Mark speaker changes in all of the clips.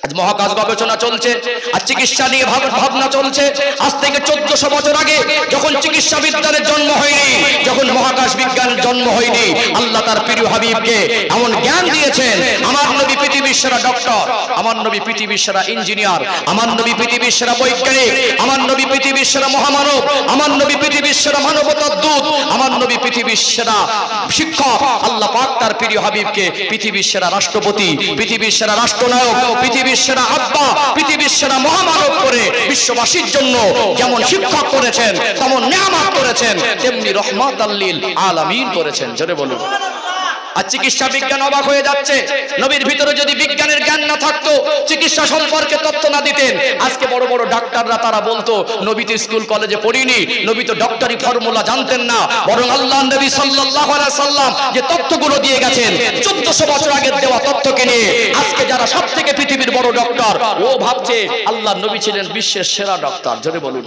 Speaker 1: আজ মহাকাশ গবেষণা চলছে, আর চিকিৎসা নিয়ে ভাবনা চলছে। আজ থেকে 1400 বছর আগে যখন চিকিৎসা বিজ্ঞানের জন্ম হয়নি, যখন মহাকাশ বিজ্ঞানের জন্ম হয়নি, আল্লাহ তার প্রিয় হাবিবকে এমন জ্ঞান দিয়েছেন। আমার নবী পৃথিবীর সেরা ডক্টর, আমার নবী পৃথিবীর সেরা ইঞ্জিনিয়ার, আমার নবী পৃথিবীর সেরা বৈজ্ঞানিক, আমার নবী পৃথিবীর সেরা মহামানব, আমার নবী পৃথিবীর সেরা মানবতার দূত, আমার নবী পৃথিবীর সেরা শিক্ষক। আল্লাহ পাক তার প্রিয় হাবিবকে পৃথিবীর সেরা রাষ্ট্রপতি, পৃথিবীর সেরা রাষ্ট্রনায়ক, পৃথিবীর সেরা আব্বা, পৃথিবীর সেরা মহামানব করে বিশ্ববাসীর জন্য যেমন শিক্ষক করেছেন, তেমন নিয়ামত করেছেন, তেমনি রহমাতাল লিল আলামিন করেছেন। জোরে বলুন। আর চিকিৎসা বিজ্ঞান অবাক হয়ে যাচ্ছে। নবীর ভিতরে যদি বিজ্ঞানের জ্ঞান না থাকতো, চিকিৎসা সম্পর্কে তথ্য না দিতেন, আজকে বড় বড় ডাক্তাররা তারা বলতো নবী তো স্কুল কলেজে পড়িনি, নবী তো ডক্টরি ফর্মুলা জানতেন না। বরং আল্লাহ নবী সাল্লাল্লাহু আলাইহি সাল্লাম যে তথ্যগুলো দিয়ে গেছেন 1400 বছর আগের দেওয়া তথ্যকে নিয়ে আজকে যারা সবথেকে পৃথিবীর বড় ডক্টর, ও ভাবছে আল্লাহ নবী ছিলেন বিশ্বের সেরা ডক্টর। জোরে বলুন।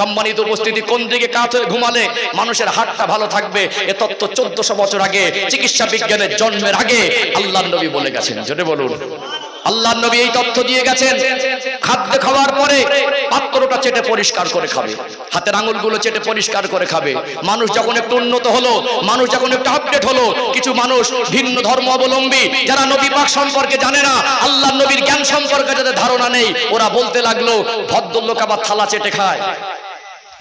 Speaker 1: সম্মানিত উপস্থিতি, কোন দিকে কাত হয়ে ঘুমালে মানুষের হাতটা ভালো থাকবে, এ তত্ত্ব 1400 বছর আগে চিকিৎসা বিজ্ঞানের জন্মের আগে আল্লাহর নবী বলে গেছেন। জোরে বলুন। আল্লাহর নবী এই তথ্য দিয়ে গেছেন, খাদ্য খাওয়ার পরে পাত্রটা চেটে পরিষ্কার করে খাবে, হাতের আঙুলগুলো চেটে পরিষ্কার করে খাবে। মানুষ যখন একটু উন্নত হলো, মানুষ যখন একটু আপডেট হলো, কিছু মানুষ ভিন্ন ধর্ম অবলম্বী যারা নবী পাক সম্পর্কে জানে না, আল্লাহর নবীর জ্ঞান সম্পর্কে যাদের ধারণা নেই, ওরা বলতে লাগলো ভদ্রলোক আবার থালা চেটে খায়।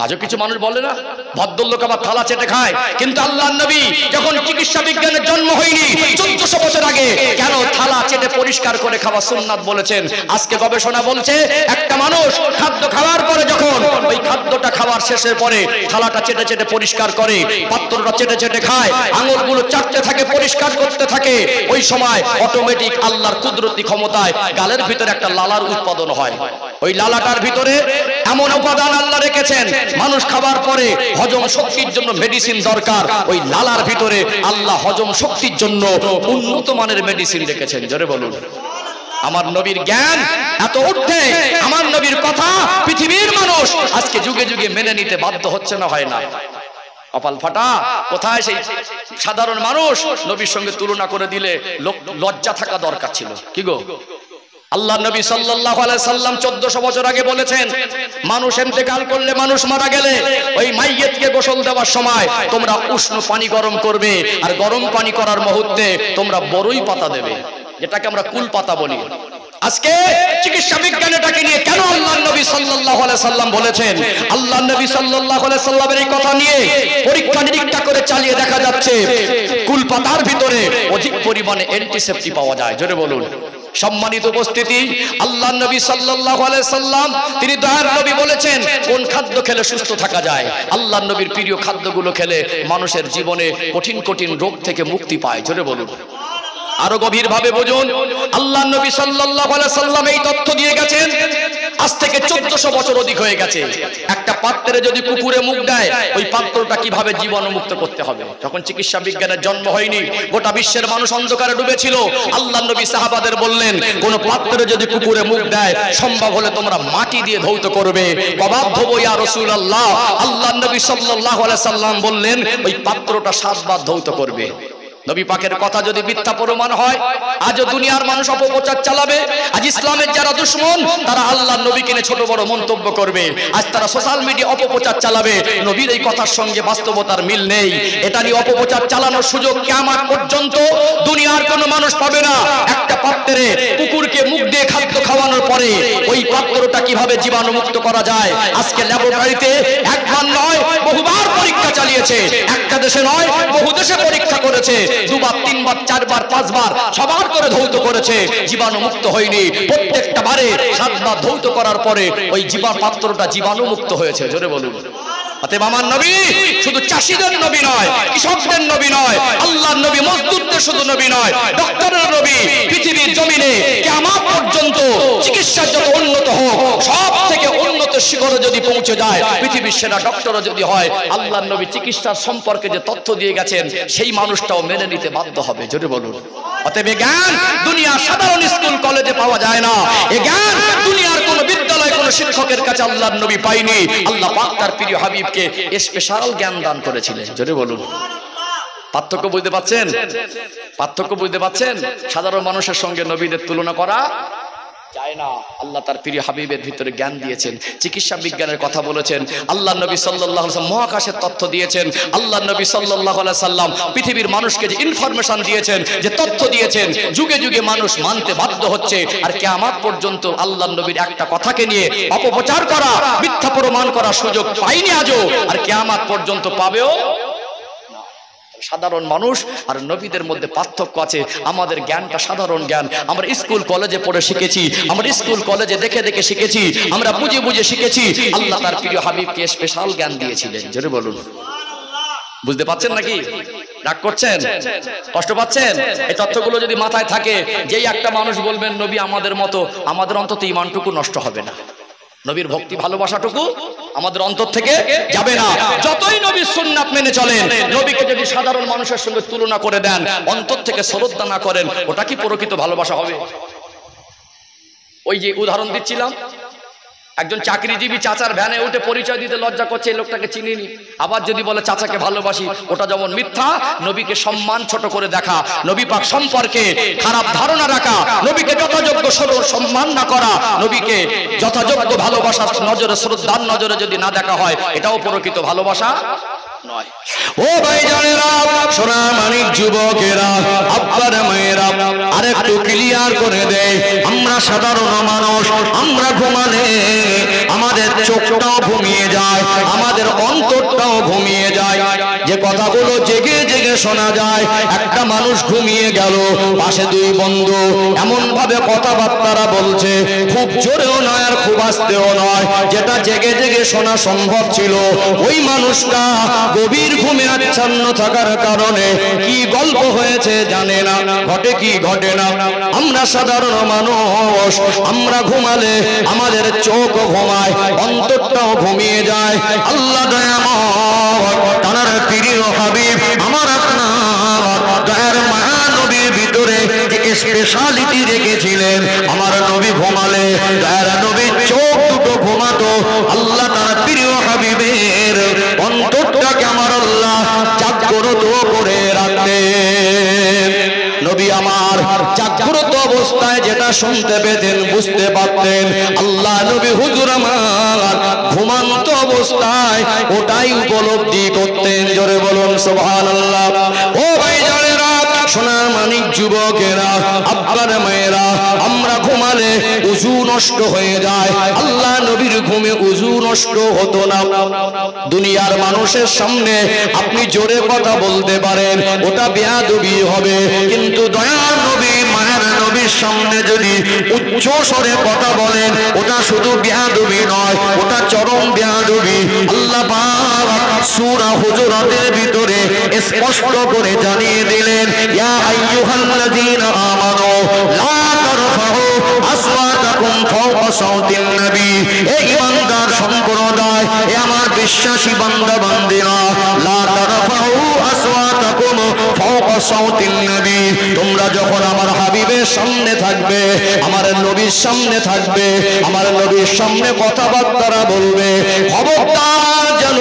Speaker 1: আজও কিছু মানুষ বলে না ভদ্রলোক আবার থালা চেটে খায়, কিন্তু আল্লাহর নবী যখন চিকিৎসা বিজ্ঞানের জন্ম হয়নি 1400 বছর আগে কেন থালা চেটে পরিষ্কার করে খাওয়া সুন্নাত বলেছেন। আজকে গবেষণা বলছে একটা মানুষ খাদ্য খাওয়ার পরে যখন ওই খাদ্যটা খাওয়ার শেষের পরে থালাটা চেটে চেটে পরিষ্কার করে, পাত্রটা চেটে চেটে খায়, আঙুলগুলো চাটতে থাকে, পরিষ্কার করতে থাকে, ওই সময় অটোমেটিক আল্লাহর কুদরতি ক্ষমতায় গালের ভিতরে একটা লালার উৎপাদন হয়। ওই লালাটার ভিতরে এমন উপাদান আল্লাহ রেখেছেন, মানুষ খাবার পরে হজম শক্তির জন্য মেডিসিন দরকার, ওই লালার ভিতরে আল্লাহ হজম শক্তির জন্য উন্নত মানের মেডিসিন রেখেছেন। জোরে বলুন। আমার নবীর জ্ঞান এত ঊর্ধ্বে, আমার নবীর কথা পৃথিবীর মানুষ আজকে যুগে যুগে মেনে নিতে বাধ্য হচ্ছে না, হয় না? কপাল ফাটা। কোথায় সেই সাধারণ মানুষ? নবীর সঙ্গে তুলনা করে দিলে লজ্জা থাকা দরকার ছিল। কি গো? আল্লাহ নবী সাল্লাল্লাহু আলাইহি সাল্লাম 1400 বছর আগে বলেছেন, মানুষ ইন্তেকাল করলে, মানুষ মারা গেলে ওই মাইয়িতকে গোসল দেওয়ার সময় তোমরা উষ্ণ পানি গরম করবে, আর গরম পানি করার মুহূর্তে তোমরা বড়ই পাতা দেবে, যেটাকে আমরা কুল পাতা বলি। আজকে চিকিৎসা বিজ্ঞান এটাকে নিয়ে কেন আল্লাহর নবী সাল্লাল্লাহু আলাইহি সাল্লাম বলেছেন? আল্লাহর নবী সাল্লাল্লাহু আলাইহি সাল্লামের এই কথা নিয়ে পরীক্ষা নিরীক্ষা করে চালিয়ে দেখা যাচ্ছে কুল পাতার ভিতরে অধিক পরিমাণে অ্যান্টিসেপ্টিক পাওয়া যায়। জোরে বলুন। সম্মানিত উপস্থিতি, আল্লাহর নবী সাল্লাল্লাহু আলাইহি সাল্লাম তিনি দয়ার নবী বলেছেন কোন খাদ্য খেলে সুস্থ থাকা যায়। আল্লাহর নবীর প্রিয় খাদ্যগুলো খেলে মানুষের জীবনে কঠিন কঠিন রোগ থেকে মুক্তি পায়। জোরে বলুন। আরো গভীর ভাবে বুঝুন, আল্লাহর নবী সাল্লাল্লাহু আলাইহি সাল্লাম এই তথ্য দিয়ে গেছেন আজ থেকে 1400 বছর অধিক হয়ে গেছে। একটা পাত্রে যদি কুকুরে মুখ দেয়, ওই পাত্রটা কিভাবে জীবাণুমুক্ত করতে হবে। যখন চিকিৎসা বিজ্ঞানের জন্ম হয়নি, গোটা বিশ্বের মানুষ অন্ধকারে ডুবেছিল, আল্লাহর নবী সাহাবাদের বললেন কোন পাত্রে যদি কুকুরে মুখ দেয়, সম্ভব হলে তোমরা মাটি দিয়ে ধৌত করবে। কবাব ধোবো ইয়া রাসূলুল্লাহ। আল্লাহর নবী সাল্লাল্লাহু আলাইহি সাল্লাম বললেন ওই পাত্রটা 7 বার ধৌত করবে। নবী পাকের কথা যদি মিথ্যা প্রমাণ হয়, আজ দুনিয়ার মানুষ অপপ্রচার চালাবে। আজ ইসলামের যারা দুশমন তারা আল্লাহর নবীকে নিয়ে ছোট বড় মন্তব্য করবে। আজ তারা সোশ্যাল মিডিয়া অপপ্রচার চালাবে। নবীর এই কথার সঙ্গে বাস্তবতার মিল নেই। এটা নিয়ে অপপ্রচার চালানোর সুযোগ কিয়ামত পর্যন্ত দুনিয়ার কোনো মানুষ পাবে না। একটা পাত্রে কুকুরকে মুখ দিয়ে খাদ্য খাওয়ানোর পরে ওই পাত্রটা কিভাবে জীবাণুমুক্ত করা যায়, আজকে ল্যাবরেটরিতে একবার নয় বহুবার পরীক্ষা চালিয়েছে। একটা দেশে নয় বহু দেশে পরীক্ষা করেছে। 2 বার 3 বার 4 বার 5 বার সবার করে ধৌত করেছে, জীবাণু মুক্ত হয়নি। প্রত্যেকটা বারে 7 বার ধৌত করার পরে ওই পাত্রটা জীবাণু মুক্ত হয়েছে। জোরে বলুন। অতএব আমার নবী শুধু চাষীদের নবী নয়, কৃষকদের নবী নয়, আল্লাহর নবী মজদুরদের শুধু নবী নয়, ডক্টরের নবী। পৃথিবীর জমিনে কিয়ামত পর্যন্ত চিকিৎসার যত উন্নত হোক, সব থেকে উন্নত শিখরে যদি পৌঁছে যায়, পৃথিবীর সেরা ডক্টরও যদি হয়, আল্লাহর নবী চিকিৎসার সম্পর্কে যে তথ্য দিয়ে গেছেন সেই মানুষটাও মেনে নিতে বাধ্য হবে। জোরে বলুন। অতএব জ্ঞান দুনিয়া সাধারণ স্কুল কলেজে পাওয়া যায় না। এই জ্ঞান দুনিয়ার কোন বিদ্যালয় কোন শিক্ষকের কাছে আল্লাহর নবী পায়নি। আল্লাহ পাক তার প্রিয় হাবিবকে স্পেশাল জ্ঞান দান করেছিলেন। জোরে বলুন। পার্থক্য বুঝতে পাচ্ছেন? পার্থক্য বুঝতে পাচ্ছেন? সাধারণ মানুষের সঙ্গে নবীদের তুলনা করা যায় না। আল্লাহ তার প্রিয় হাবিবের ভিতরে জ্ঞান দিয়েছেন, চিকিৎসা বিজ্ঞানের কথা বলেছেন, আল্লাহ নবী সাল্লাল্লাহু আলাইহি ওয়াসাল্লাম মহাকাশের তথ্য দিয়েছেন, আল্লাহ নবী সাল্লাল্লাহু আলাইহি ওয়াসাল্লাম পৃথিবীর মানুষকে যে ইনফরমেশন দিয়েছেন, যে তথ্য দিয়েছেন, যুগে যুগে মানুষ মানতে বাধ্য হচ্ছে। আর কিয়ামত পর্যন্ত আল্লাহ নবীর একটা কথাকে নিয়ে অপপ্রচার করা, মিথ্যা প্রমাণ করার সুযোগ পাইনি আজও, আর কিয়ামত পর্যন্ত পাবেও। সাধারণ মানুষ আর নবীদের মধ্যে পার্থক্য আছে। আমাদের জ্ঞানটা সাধারণ জ্ঞান, আমরা স্কুল কলেজে পড়ে শিখেছি, আমরা স্কুল কলেজে দেখে দেখে শিখেছি, আমরা বুঝে বুঝে শিখেছি। আল্লাহ তার প্রিয় হাবিবকে স্পেশাল জ্ঞান দিয়েছিলেন। জোরে বলুন, বুঝতে পাচ্ছেন নাকি? রাগ করছেন, কষ্ট পাচ্ছেন? এই তথ্যগুলো যদি মাথায় থাকে, যেই একটা মানুষ বলবেন নবী আমাদের মতো, আমাদের অন্তত ঈমানটুকু নষ্ট হবে না, নবীর ভক্তি ভালোবাসাটুকু আমাদের অন্তর থেকে যাবে না। যতই নবীর সুন্নাত মেনে চলেন, নবীকে যদি সাধারণ মানুষের সঙ্গে তুলনা করে দেন, অন্তর থেকে শ্রদ্ধা না করেন, ওটা কি প্রকৃত ভালোবাসা হবে? ওই যে উদাহরণ দিচ্ছিলাম, একজন চাকরিজীবী চাচার ভ্যানে উঠে পরিচয় দিতে লজ্জা করছে, এই লোকটাকে চিনিনি, আবার যদি বলে চাচাকে ভালোবাসি, ওটা যেমন মিথ্যা। নবীকে সম্মান ছোট করে দেখা, নবী পাক সম্পর্কে খারাপ ধারণা রাখা, নবীকে যথাযোগ্য সম্মান না করা, নবীকে যথাযোগ্য ভালোবাসার নজরে, শ্রদ্ধার নজরে যদি না দেখা হয়, এটাও প্রকৃত ভালোবাসা নয়। ও ভাইজানেরা, সোনা মানিক যুবকেরা, আব্বার মায়েরা, আরেকটু ক্লিয়ার করে দেয়, আমরা সাধারণ মানুষ, আমরা ঘুমালে আমাদের চোখটাও ঘুমিয়ে যায়, আমাদের অন্তরটাও ঘুমিয়ে যায়। যে কথাগুলো জেগে জেগে শোনা যায়, একটা মানুষ ঘুমিয়ে গেল, পাশে দুই বন্ধু এমন ভাবে কথাবার্তারা বলছে, খুব জোরেও নয় আর খুব আস্তেও নয়, যেটা জেগে জেগে শোনা সম্ভব ছিল। ওই মানুষটা গভীর ঘুমে আচ্ছন্ন থাকার কারণে কি গল্প হয়েছে জানে না, ঘটে কি ঘটে না। আমরা সাধারণ মানুষ, আমরা ঘুমালে আমাদের চোখ ঘুমায়, অন্তরটাও ঘুমিয়ে যায়। আল্লাহ দয়াময় তার প্রিয় হাবিব আমার আপনার দয়ার মহানবীর ভিতরে যে স্পেশালিটি রেখেছিলেন, আমার নবী ঘুমালে দয়ার নবীর চোখ দুটো ঘুমাতো। আল্লাহ তার প্রিয় হাবিবের অন্তরটাকে আমার আল্লাহ জাগ্রত করে রাখতেন। নবী আমার জাগ্রত অবস্থায় যেটা শুনতে পেতেন, বুঝতে পারতেন, আল্লাহ নবী হুজুর আমার ঘুমান্ত অবস্থায় ওটাই উপলব্ধি করতেন। জোরে বলুন সুবহানাল্লাহ। ও ভাইজানেরা, সোনার মানিক যুবকেরা, আব্বার মায়েরা, আমরা ঘুমালে উযু নষ্ট হয়ে যায়, আল্লাহ নবীর ঘুমে উযু নষ্ট হতো না। দুনিয়ার মানুষের সামনে আপনি জোরে কথা বলতে পারেন, ওটা বেয়াদবি হবে, কিন্তু দয়ার নবী মায়ের নবীর সামনে যদি উচ্চ স্বরে কথা বলেন, ওটা শুধু বেয়াদবি নয়, ওটা চরম বেয়াদবি। আল্লাহ পাক সূরা হুজুরাতের ভিতরে স্পষ্ট করে জানিয়ে দিলেন, ইয়া আইয়ুহাল্লাযীনা আমানু লা তারফাউ আসওয়াতাকুম ফাওকা সাওতিন নবী। এই ঈমানদার সম্প্রদায়, এ আমার বিশ্বাসী বান্দা বান্দিরা, লা তারফাউ আসওয়াতাকুম ফাওকা সাওতিন নবী। তোমরা যখন আমার হাবিবের সামনে থাকবে, আমার নবীর সামনে থাকবে, আমার নবীর সামনে কথাবার্তা বলবে, খবরদার যেন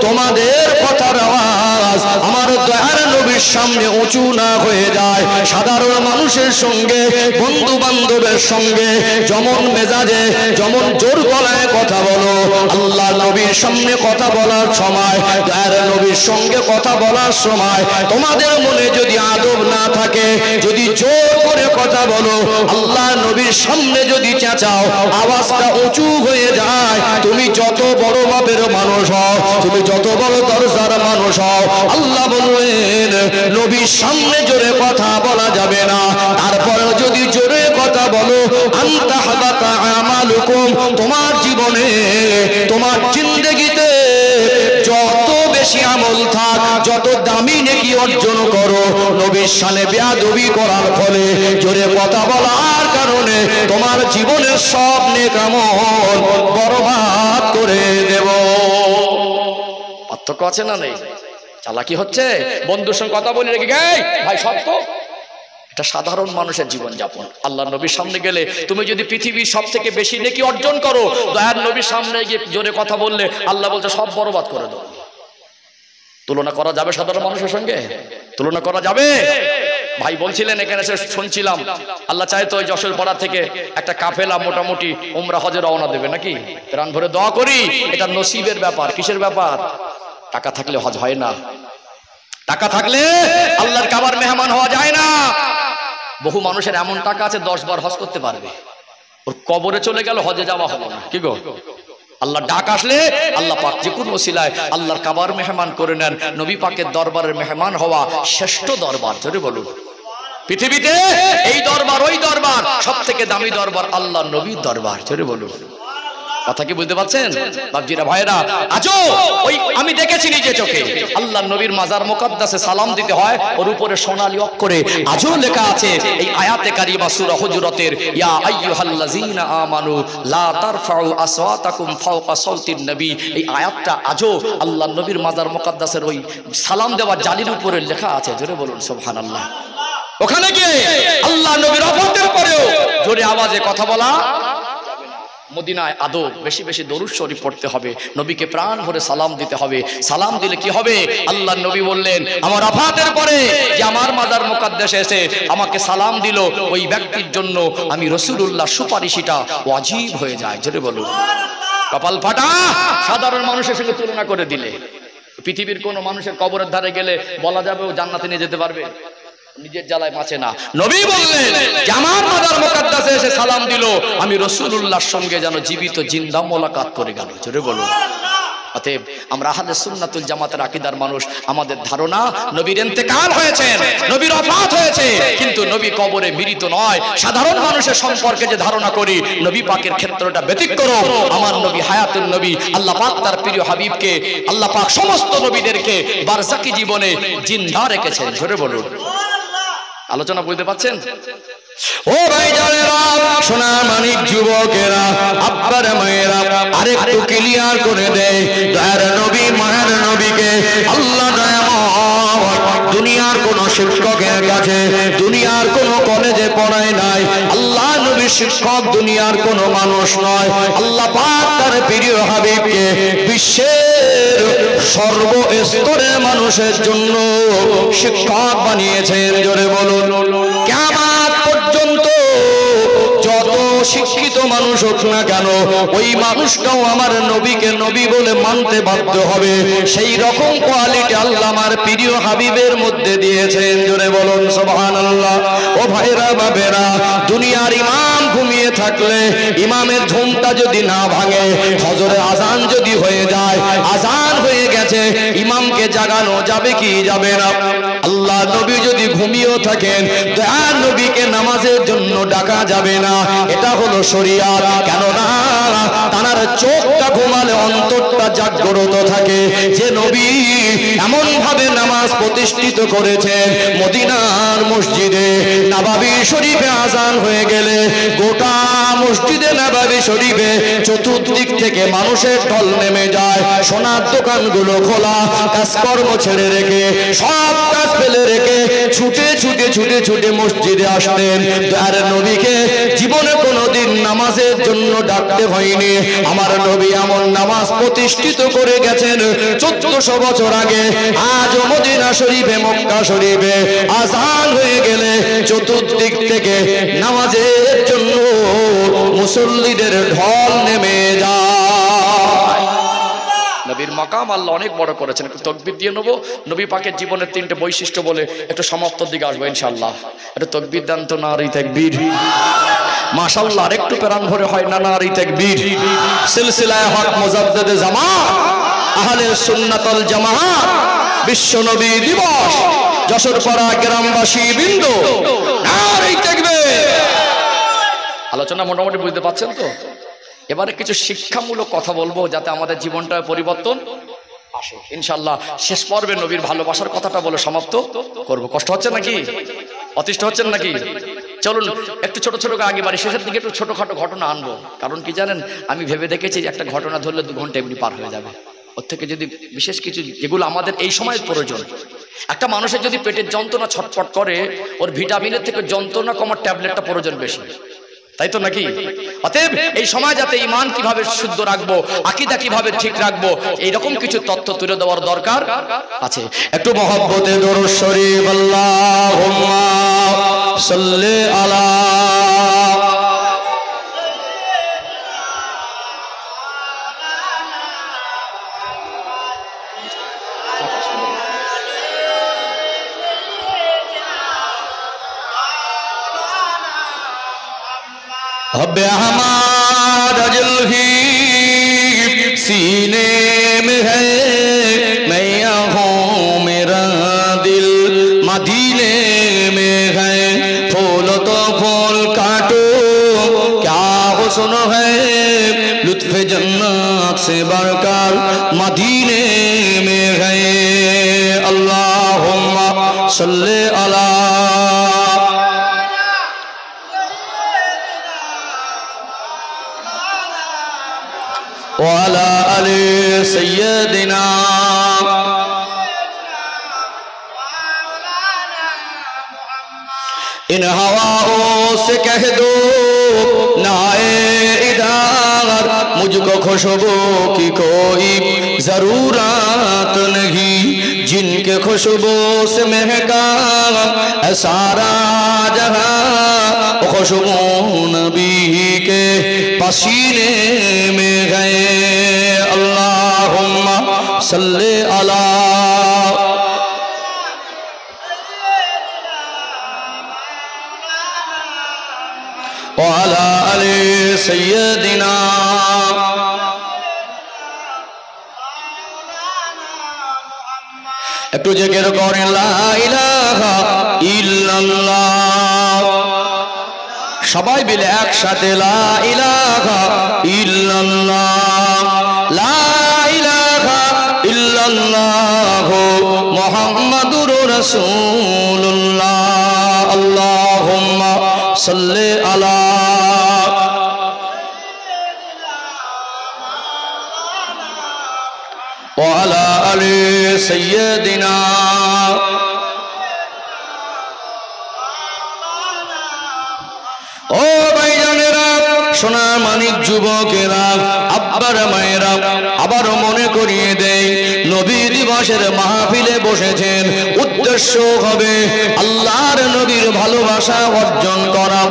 Speaker 1: তোমাদের কথার আওয়াজ আমার দয়ার নবীর সামনে উঁচু না হয়ে যায়। সাধারণ মানুষের সঙ্গে, বন্ধু বান্ধবের সঙ্গে যেমন মেজাজে, যেমন জোর গলায় কথা বলো, আল্লাহ নবীর সামনে কথা বলার সময়, দয়ার নবীর সঙ্গে কথা বলার সময় তোমাদের মনে যদি আদব না থাকে, যদি জোর করে কথা বলো, আল্লাহ নবীর সামনে যদি চেঁচাও, আওয়াজটা উঁচু হয়ে যায়, তুমি যত বড় মাপের মানুষ হও, তুমি যত বড় দরজার মানুষ হও, আল্লাহ বললেন নবীর সামনে জোরে কথা বলা যাবে না। তারপরেও যদি জোরে কথা বলো, আনতা হাবাতা আমালুকুম, তোমার জীবনে, তোমার জিন্দেগিতে যত বেশি আমল থাক, যত দামি নেকি অর্জন করো, নবীর শানে বেয়াদবি করার ফলে, জোরে কথা বলার কারণে তোমার জীবনের সব নেক আমল বরবাদ করে দেব। পার্থক্য আছে না নেই? চালাকি হচ্ছে, বন্ধুর সঙ্গে কথা বলে রেখে গাই ভাই সত্য, এটা সাধারণ মানুষের জীবন যাপন। আল্লাহ নবীর সামনে গেলে তুমি যদি পৃথিবীর সব থেকে বেশি নেকি অর্জন করো, দয়ার নবীর সামনে গিয়ে জোরে কথা বললে আল্লাহ বলছে সব বরবাদ করে দাও। তুলনা করা যাবে সাধারণ মানুষের সঙ্গে? তুলনা করা যাবে? ভাই বলছিলেন এখানে এসে শুনছিলাম আল্লাহ চায় তো ওই যশোর পাড়া থেকে একটা কাফেলা মোটামুটি উমরা হজে রওনা দেবে নাকি? প্রাণ ভরে দোয়া করি, এটা নসিবের ব্যাপার। কিসের ব্যাপার? টাকা থাকলে হজ হয় না, টাকা থাকলে আল্লাহর কাবার মেহমান হওয়া যায় না। বহু মানুষের এমন টাকা আছে 10 বার হজ করতে পারবে, ওর কবরে চলে গেল, হজে যাওয়া হলো না। কি গো, আল্লাহ ডাক আসলে আল্লাহ পাক যে কোন ওসিলায় আল্লাহর কাবার মেহমান করে নেন। নবী পাকের দরবারের মেহমান হওয়া শ্রেষ্ঠ দরবার, জোরে বলুন। পৃথিবীতে এই দরবার ওই দরবার, সব থেকে দামি দরবার আল্লাহ নবীর দরবার, জোরে বলুন। কথা কি বুঝতে পারছেন বাপজিরা ভাইরা? আজও ওই আমি দেখেছি নিজে চোখে, আল্লাহ নবীর মাজার মুকদ্দাসে সালাম দিতে হয়, ওর উপরে সোনালী অক্ষরে আজও লেখা আছে এই আয়াতে কারিমা সূরা হুজুরাতের, ইয়া আইয়ুহাল্লাযীনা আমানু লা তারফাউ আসওয়াতাকুম ফাওকা সাওতিন নবী। এই আয়াতটা আজও আল্লাহ নবীর মাজার মুকদ্দাসের ওই সালাম দেওয়া জালির উপরে লেখা আছে, জোরে বলুন সুবহানাল্লাহ। ওখানে গিয়ে আল্লাহ নবীর ওফাতের পরেও জোরে আওয়াজে কথা বলা। মদিনায় আদব, বেশি বেশি দরুদ শরীফ পড়তে হবে, নবীকে প্রাণ ভরে সালাম দিতে হবে। সালাম দিলে কি হবে? আল্লাহ নবী বললেন আমার ওফাতের পরে যে আমার মাজার মুকদ্দাসে এসে আমাকে সালাম দিল, ওই ব্যক্তির জন্য আমি রাসূলুল্লাহ সুপারিশটা ওয়াজিব হয়ে যায়, জোরে বলুন। কপাল ফাটা সাধারণ মানুষের সঙ্গে তুলনা করে দিলে। পৃথিবীর কোন মানুষের কবরের ধারে গেলে বলা যাবে ও জান্নাতে নিয়ে যেতে পারবে? নিজের জ্বালায় বাঁচে না। নবী বললেন যে আমার মাজার মুকদ্দাসে এসে সালাম দিল, আমি রাসূলুল্লাহর সঙ্গে যেন জীবিত জিন্দা মোলাকাত করে গেল, জোরে বলুন। অতএব আমরা আহলে সুন্নাতুল জামাতের আকীদার মানুষ, আমাদের ধারণা নবীর ইন্তেকাল হয়েছে, নবীর ওফাত হয়েছে, কিন্তু নবী কবরে মৃত নয়। সাধারণ মানুষের সম্পর্কে যে ধারণা করি নবী পাকের ক্ষেত্রটা ব্যতিক্রম। আমার নবী হায়াতুন নবী, আল্লাহ পাক তার প্রিয় হাবিবকে, আল্লাহ পাক সমস্ত নবীদেরকে বারজাকি জীবনে জিন্দা রেখেছেন, জোরে বলুন। আলোচনা বুঝতে পাচ্ছেন? ও ভাই জানেরা, সোনা মানিক যুবকেরা, আব্বার মায়েরা, আরেকটু ক্লিয়ার করে দেয় দয়ার নবী মায়ের নবীকে আল্লাহ দয়াময় দুনিয়ার কোন শিক্ষকের কাছে, দুনিয়ার কোন কলেজে পড়ায় নাই। আল্লাহ নবী শিক্ষক দুনিয়ার কোন মানুষ নয়। আল্লাহ পাক তার প্রিয় হাবিবকে বিশ্বের সর্বস্তরের মানুষের জন্য শিক্ষক বানিয়েছেন, জোরে বলুন। কিয়ামত পর্যন্ত যত শিক্ষিত মানুষ হোক না কেন, ওই মানুষটাও আমার নবীকে নবী বলে মানতে বাধ্য হবে। সেই রকম কোয়ালিটি আল্লাহ আমার প্রিয় হাবিবের মধ্যে দিয়েছেন, জোরে বলুন সুবহানাল্লাহ। ও ভাইরা বাবেরা, দুনিয়ার ইমাম ঘুমিয়ে থাকলে ইমামের ঘুমটা যদি না ভাঙে, ফজরের আজান যদি হয়ে যায়, আজান হয়ে গেছে, ইমামকে জাগানো যাবে কি যাবে না? আল্লাহ নবী যদি ঘুমিয়েও থাকেন, দয়ার নবীকে নামাজের জন্য ডাকা যাবে না। এটা হলো শরিয়াত। কেননা তার চোখটা ঘুমালে অন্তরটা জাগ্রত থাকে। যে নবী এমন ভাবে নামাজ প্রতিষ্ঠিত করেছেন, মদিনার মসজিদে নববী শরীফে আজান হয়ে গেলে গোটা মসজিদে নববী শরীফে চতুর্দিক থেকে মানুষের ঢল নেমে যায়। সোনার দোকানগুলো খোলা, কাজকর্ম ছেড়ে রেখে, সব কাজ ফেলে রেখে ছুটে ছুটে ছুটে ছুটে মসজিদে আসতেন। আর নবীকে জীবনে কোনোদিন নামাজের জন্য ডাকতে হয়নি। আমার নবী এমন নামাজ প্রতিষ্ঠিত করে গেছেন 1400 বছর আগে। আজ মদিনা শরীফে, মক্কা শরীফে আজান হয়ে গেলে চতুর্দিক থেকে নামাজের জন্য মুসল্লিদের ঢল নেমে যায়। নবীর মাকাম আল্লাহ অনেক বড় করেছেন। একটু তাকবীর দিয়ে নেবো। নবী পাকের জীবনের 3টে বৈশিষ্ট্য বলে একটু সমাপ্তির দিকে আসবো ইনশাআল্লাহ। একটু তাকবীর দেন তো, নারী তাকবীর। মাশাআল্লাহ, আরেকটু প্রাণ ভরে হয় না নারী তাকবীর। সিলসিলায়ে হক মুজাদ্দিদে জামাত আহলে সুন্নাত ওয়াল জামাত বিশ্ব নবী দিবস যশোর পাড়া গ্রামবাসী বৃন্দ, নারী তাকবীর। আলোচনা মোটামুটি বুঝতে পারছেন তো? এবারে কিছু শিক্ষামূলক কথা বলবো যাতে আমাদের জীবনটা পরিবর্তন আসে ইনশাআল্লাহ। শেষ পর্বে নবীর ভালোবাসার কথাটা বলে সমাপ্ত করব। কষ্ট হচ্ছে নাকি? অতিষ্ঠ হচ্ছেন নাকি? চলুন একটু ছোট ছোট আগে বাড়ি শেষের দিকে একটু ছোটখাটো ঘটনা আনবো। কারণ কি জানেন, আমি ভেবে দেখেছি একটা ঘটনা ধরলে 2 ঘন্টা এমনি পার হয়ে যাবে। ওর থেকে যদি বিশেষ কিছু যেগুলো আমাদের এই সময়ের প্রয়োজন। একটা মানুষের যদি পেটের যন্ত্রণা ছটফট করে, ওর ভিটামিনের থেকে যন্ত্রণা কমার ট্যাবলেটটা প্রয়োজন বেশি। তাই তো নাকি? অতএব এই সমাজ যাতে ঈমান কিভাবে শুদ্ধ রাখবো, আকীদা কিভাবে ঠিক রাখবো, এইরকম কিছু তথ্য তুলে দেওয়ার দরকার আছে। একটু মহব্বতে দরুদ শরীফ আল্লাহুম্মা সাল্লি আলা अब हमारा दिल ही सीने में है, मैं हूँ मेरा दिल मदीने में है। फूल तो फूल काटो क्या हुस्न है, लुत्फ जन्नत से बढ़कर मदीने में है। अल्लाहुम्मा सल्ले अला वाला अली सय्यदिना। इन हवाओं से कह दो नाए इधर, मुझको खुशबू की कोई जरूरत नहीं, जिनके खुशबू से महका सारा जहां, खुशबू नबी के पसीने में गए। अल्लाहुम्मा सल्ले अला वाला अली सय्यदिना। একটু জিকির করেন লা ইলাহা ইল্লাল্লাহ, সবাই মিলে একসাথে লা ইলাহা ইল্লাল্লাহ, লা ইলাহা ইল্লাল্লাহ মুহাম্মাদুর রাসূলুল্লাহ। আল্লাহুম্মা সাল্লি আলা ওয়ালা আলি সাইয়্যিদিনা। ও ভাইজানেরা, সোনা মানিক যুবকেরা, আব্বার মায়েরা, আবারও মনে করিয়ে দেয়, নবী দিবসের মাহফিলে বসেছেন, উদ্দেশ্য হবে আল্লাহর নবীর ভালোবাসা অর্জন করা।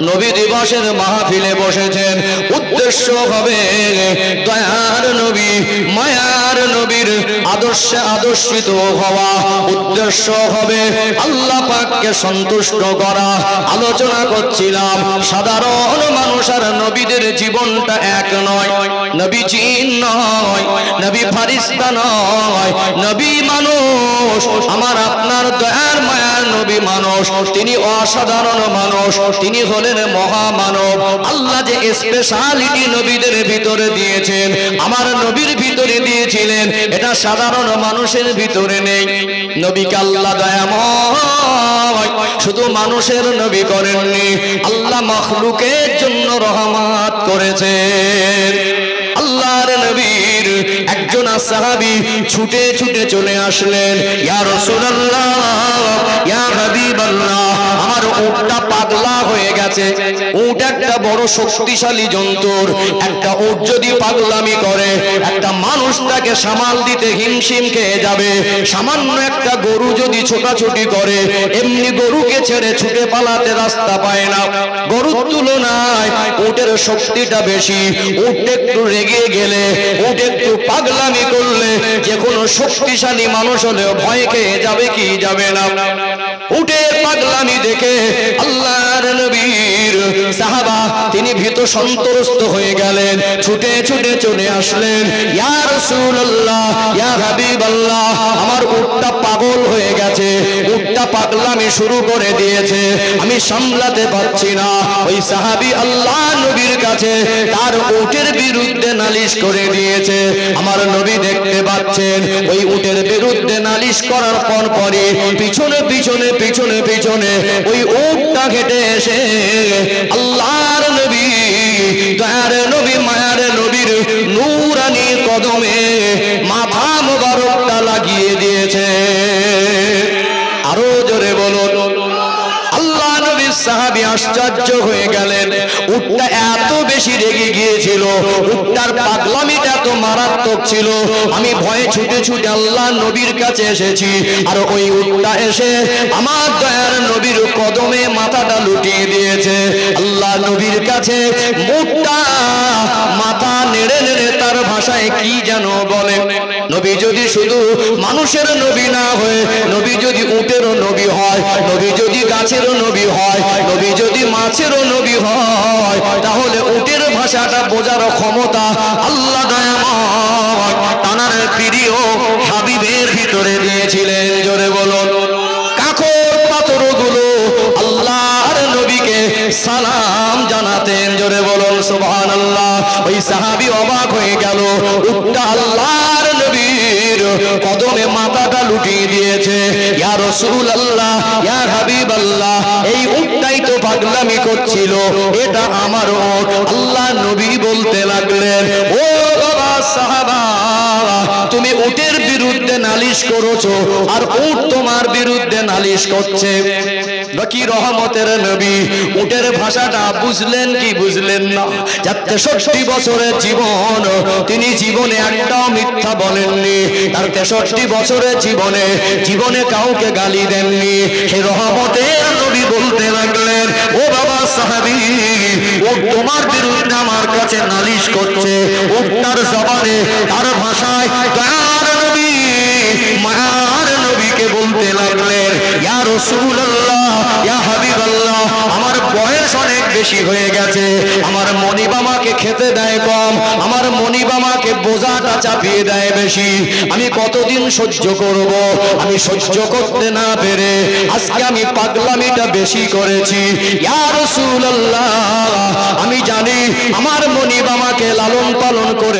Speaker 1: নবী দিবসের মাহফিলে বসেছেন, উদ্দেশ্য হবে দয়ার নবী, মায়ার নবীর আদর্শে আদর্শিত হওয়া। উদ্দেশ্য হবে আল্লাহ পাককে সন্তুষ্ট করা। আলোচনা করছিলাম সাধারণ মানুষ আর নবীদের জীবনটা এক নয়। নবী জিন নয়, নবী ফারিস্তা নয়, নবী মানুষ, আমার আপনার দয়ার মায়ার নবী মানুষ। তিনি অসাধারণ মানুষ, তিনি হলেন মহামানব। আল্লাহ যে স্পেশালিটি নবীদের ভিতরে দিয়েছেন, আমার নবীর ভিতরে দিয়েছিলেন, এটা সাধারণ মানুষের ভিতরে নেই। নবীকে আল্লাহ দয়াময় শুধু মানুষের নবী করেননি, আল্লাহ মাখলুকের জন্য রহমত করেছেন। আল্লাহর নবীর একজন সাহাবী ছুটে ছুটে চলে আসলেন, ইয়া রাসূলুল্লাহ, ইয়া হাবিবাল্লাহ, আমার উটটা পাগলা হয়ে গেছে। উট একটা বড় শক্তিশালী জন্তু, একটা উট যদি পাগলামি করে, একটা মানুষ তাকে সামাল দিতে হিমশিম খেয়ে যাবে। সামান্য একটা গরু যদি ছোটাছুটি করে, এমনি গরুকে ছেড়ে ছুটে পালাতে রাস্তা পায় না। গরুর তুলনায় উটের শক্তিটা বেশি। উট একটু রেগে গেলে, উট একটু পাগলামি করলে, যে কোনো শক্তিশালী মানুষ হলেও ভয় খেয়ে যাবে কি যাবে না? উটের পাগলামি দেখে আল্লাহর নবীর সাহাবা তিনি ভীত সন্ত্রস্ত হয়ে গেলেন, ছুটে ছুটে চলে আসলেন, ইয়া রাসূলুল্লাহ, ইয়া হাবিবাল্লাহ, আমার উটটা পাগল হয়ে গেছে, উটটা পাগলামি শুরু করে দিয়েছে, আমি সামলাতে পারছি না। ওই সাহাবী আল্লাহ নবীর কাছে তার উটের বিরুদ্ধে নালিশ করে দিয়েছে। আমার নবী দেখতে পাচ্ছেন, ওই উটের বিরুদ্ধে নালিশ করার পরই পিছনে পিছনে পিছনে পিছনে ওই উটটা হেঁটে এসে আল্লাহর নবী, দয়ার নবী, মায়ার নবীর নূরানি কদমে মাথা মোবারকটা লাগিয়ে দিয়েছে। আরো জোরে বলুন। আল্লাহ নবীর সাহাবী আশ্চর্য হয়ে গেলেন, উটটা এত বেশি রেগে গিয়েছিল, উটটার পাগলামিটা এত মারাত্মক ছিল, আমি ভয়ে ছুটে ছুটে আল্লাহ নবীর কাছে এসেছি। আর ওই উটটা এসে আমার দয়ার নবীর কদমে মাথাটা লুটিয়ে দিয়েছে। আল্লাহ নবীর কাছে উটটা মাথা নেড়ে নেড়ে তার ভাষায় কি যেন বলে। নবী যদি শুধু মানুষের নবী না হয়ে নবী যদি উটেরও নবী হয়, নবী যদি গাছেরও নবী হয়, নবী যদি মাছেরও নবী হয়, তাহলে উটের ভাষাটা বোঝার ক্ষমতা আল্লাহ দয়াময় তানার প্রিয় হাবিবের ভিতরে দিয়েছিলেন। জোরে বলুন। কাকর পাথরগুলো আল্লাহর নবীকে সালাম জানাতেন। জোরে বলুন সুবহানাল্লাহ। ওই সাহাবী অবাক হয়ে গেল, উটটা আল্লাহর নবীর কদমে মাথাটা লুটিয়ে দিয়েছে। ইয়া রাসূলুল্লাহ, ইয়া হাবিবাল্লাহ, এই উটটাই তো পাগলামি করছিল, এটা আমার উট। আল্লাহ নবী বলতে লাগলেন, ও বাবা সাহাবা, তুমি উটের বিরুদ্ধে নালিশ করেছো আর উট তোমার বিরুদ্ধে নালিশ করছে। কি রহমতের নবী, উটের ভাষাটা বুঝলেন কি বুঝলেন না? 63 বছরের জীবন, তিনি জীবনে একটাও মিথ্যা বলেননি। তার 63 বছরের জীবনে কাউকে গালি দেননি। সেই রহমতের নবী বলতে লাগলেন, ও বাবা সাহাবী, উট তোমার বিরুদ্ধে আমার কাছে নালিশ করছে। উটটার জবানে, তার ভাষায় দয়ার নবী মায়ার নবীকে বলতে লাগলেন, ইয়া রাসূলুল্লাহ, ইয়া হাবিবাল্লাহ, আমার বয়স অনেক বেশি হয়ে গেছে, আমার মনিব আমাকে খেতে দেয় কম, আমার মনিব আমাকে বোঝাটা চাপিয়ে দেয় বেশি, আমি কতদিন সহ্য করব? আমি সহ্য করতে না পেরে আজকে আমি পাগলামিটা বেশি করেছি। ইয়া রাসূলুল্লাহ, আমি জানি আমার মনিব আমাকে লালন পালন করে